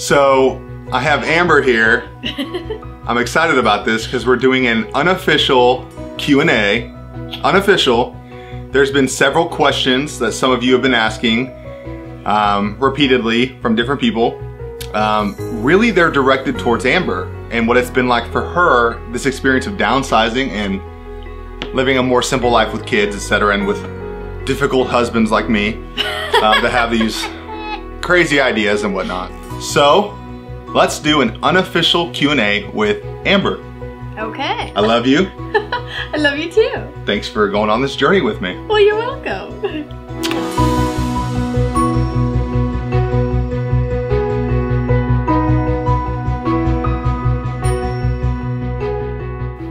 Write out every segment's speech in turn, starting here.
So I have Amber here. I'm excited about this because we're doing an unofficial Q&A. Unofficial. There's been several questions that some of you have been asking repeatedly from different people. Really they're directed towards Amber and what it's been like for her, this experience of downsizing and living a more simple life with kids, etc., and with difficult husbands like me that have these crazy ideas and whatnot. So let's do an unofficial Q&A with Amber. Okay. I love you. I love you too. Thanks for going on this journey with me. Well, you're welcome.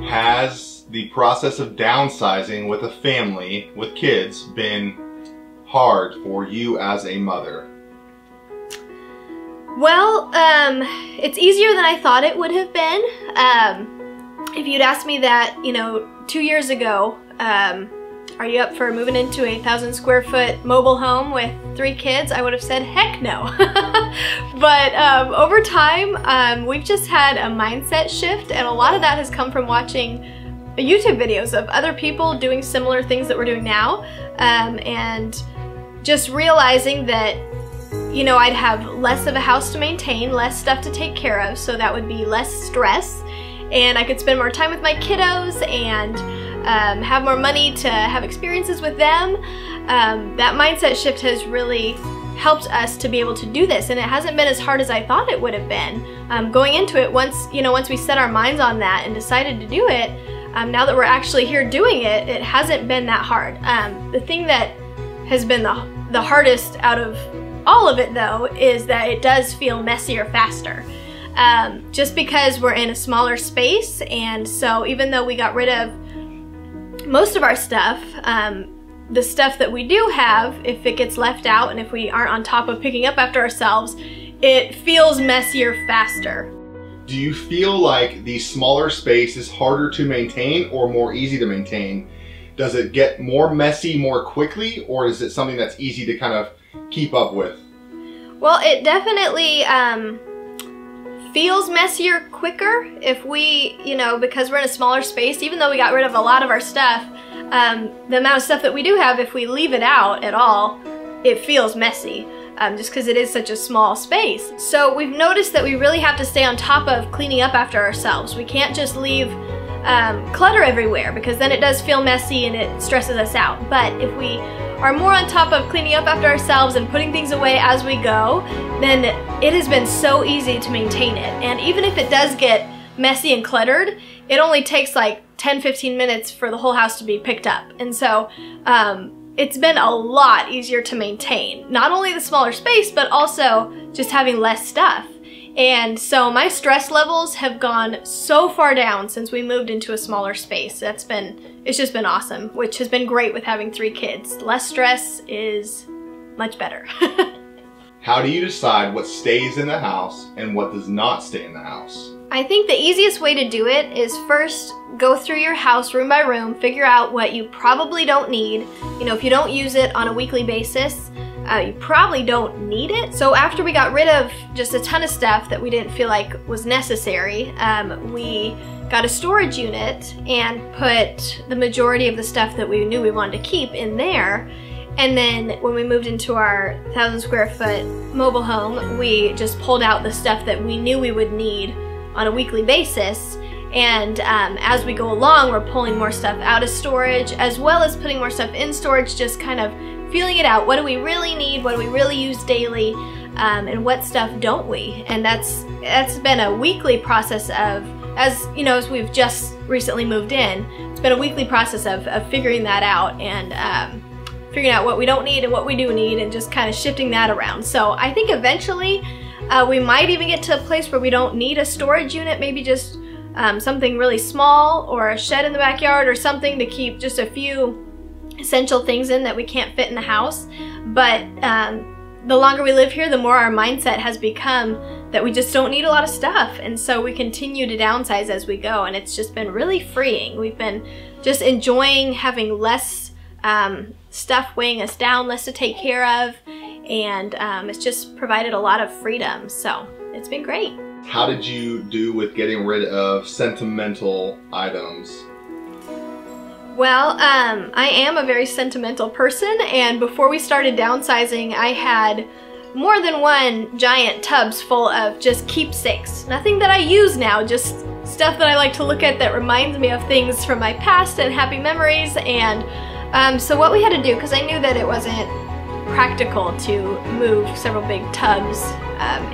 Has the process of downsizing with a family, with kids, been hard for you as a mother? Well, it's easier than I thought it would have been. If you'd asked me that, 2 years ago, are you up for moving into a 1,000 square foot mobile home with 3 kids? I would have said, heck no. But over time, we've just had a mindset shift, and a lot of that has come from watching YouTube videos of other people doing similar things that we're doing now, and just realizing that I'd have less of a house to maintain, less stuff to take care of, so that would be less stress, and I could spend more time with my kiddos and have more money to have experiences with them. That mindset shift has really helped us to be able to do this, and it hasn't been as hard as I thought it would have been. Going into it, once we set our minds on that and decided to do it, now that we're actually here doing it, it hasn't been that hard. The thing that has been the hardest out of all of it, though, is that it does feel messier faster. Just because we're in a smaller space, and so even though we got rid of most of our stuff, the stuff that we do have, if it gets left out and if we aren't on top of picking up after ourselves, it feels messier faster. Do you feel like the smaller space is harder to maintain or more easy to maintain? Does it get more messy more quickly, or is it something that's easy to kind of keep up with? Well, it definitely feels messier quicker if we, because we're in a smaller space. Even though we got rid of a lot of our stuff, the amount of stuff that we do have, if we leave it out at all, it feels messy, just because it is such a small space. So we've noticed that we really have to stay on top of cleaning up after ourselves. We can't just leave clutter everywhere, because then it does feel messy and it stresses us out. But if we are more on top of cleaning up after ourselves and putting things away as we go, then it has been so easy to maintain it. And even if it does get messy and cluttered, it only takes like 10-15 minutes for the whole house to be picked up. And so it's been a lot easier to maintain. Not only the smaller space, but also just having less stuff. And so my stress levels have gone so far down since we moved into a smaller space. It's just been awesome, which has been great with having 3 kids. Less stress is much better. How do you decide what stays in the house and what does not stay in the house? I think the easiest way to do it is first go through your house room by room, figure out what you probably don't need. If you don't use it on a weekly basis, you probably don't need it. So after we got rid of just a ton of stuff that we didn't feel like was necessary, we got a storage unit and put the majority of the stuff that we knew we wanted to keep in there. And then when we moved into our 1,000 square foot mobile home, we just pulled out the stuff that we knew we would need on a weekly basis. And as we go along, we're pulling more stuff out of storage, as well as putting more stuff in storage, just kind of feeling it out. What do we really need? What do we really use daily? And what stuff don't we? And that's been a weekly process of, as we've just recently moved in, it's been a weekly process of figuring that out and figuring out what we don't need and what we do need, and just kind of shifting that around. So I think eventually we might even get to a place where we don't need a storage unit, maybe just something really small, or a shed in the backyard, or something to keep just a few essential things in that we can't fit in the house. But the longer we live here, the more our mindset has become that we just don't need a lot of stuff, and so we continue to downsize as we go, and it's just been really freeing. We've been just enjoying having less stuff weighing us down, less to take care of, and it's just provided a lot of freedom. So it's been great. How did you do with getting rid of sentimental items? Well, I am a very sentimental person, and before we started downsizing, I had more than one giant tubs full of just keepsakes. Nothing that I use now, just stuff that I like to look at that reminds me of things from my past and happy memories. And so what we had to do, because I knew that it wasn't practical to move several big tubs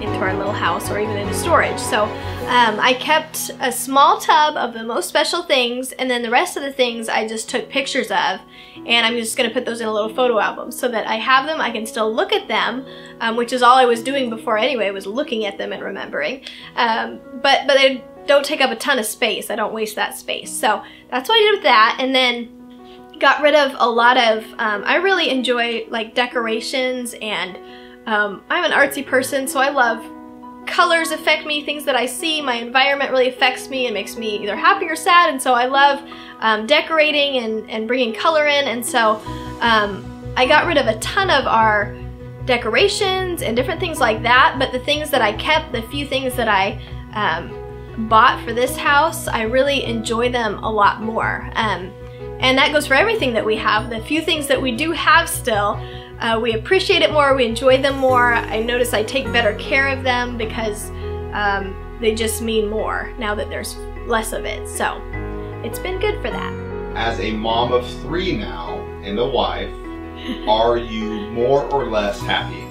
into our little house or even into storage. So I kept a small tub of the most special things, and then the rest of the things I just took pictures of, and I'm just going to put those in a little photo album so that I have them, I can still look at them, which is all I was doing before anyway, was looking at them and remembering. But they don't take up a ton of space. I don't waste that space. So that's what I did with that, and then got rid of a lot of, I really enjoy like decorations, and I'm an artsy person, so I love colors affect me, things that I see, my environment really affects me and makes me either happy or sad, and so I love decorating and bringing color in, and so I got rid of a ton of our decorations and different things like that, but the things that I kept, the few things that I bought for this house, I really enjoy them a lot more. And that goes for everything that we have. The few things that we do have still, we appreciate it more, we enjoy them more. I notice I take better care of them because they just mean more now that there's less of it. So it's been good for that. As a mom of 3 now and a wife, are you more or less happy?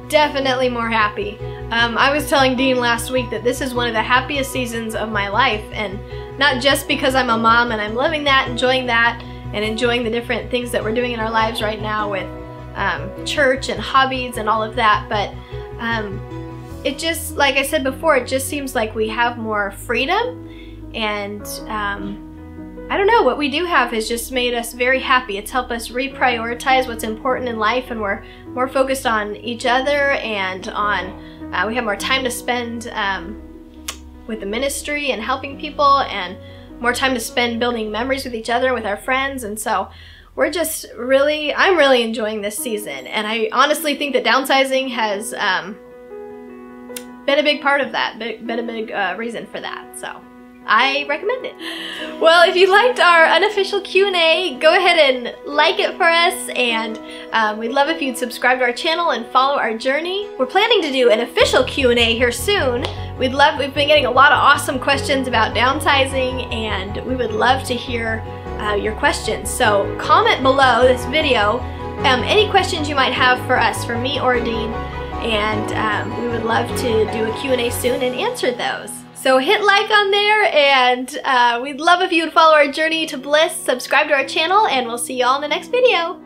Definitely more happy. I was telling Dean last week that this is one of the happiest seasons of my life, and not just because I'm a mom and I'm living that, enjoying that, and enjoying the different things that we're doing in our lives right now with church and hobbies and all of that, but it just, like I said before, it just seems like we have more freedom, and I don't know, what we do have has just made us very happy. It's helped us reprioritize what's important in life, and we're more focused on each other, and on we have more time to spend with the ministry and helping people, and more time to spend building memories with each other, with our friends, and so we're just really, I'm really enjoying this season, and I honestly think that downsizing has been a big part of that, been a big reason for that, so I recommend it. Well, if you liked our unofficial Q&A, go ahead and like it for us, and we'd love if you'd subscribe to our channel and follow our journey. We're planning to do an official Q&A here soon. We've been getting a lot of awesome questions about downsizing, and we would love to hear your questions. So comment below this video any questions you might have for us, for me or Dean, and we would love to do a Q&A soon and answer those. So hit like on there, and we'd love if you would follow our journey to Bliss, subscribe to our channel, and we'll see you all in the next video.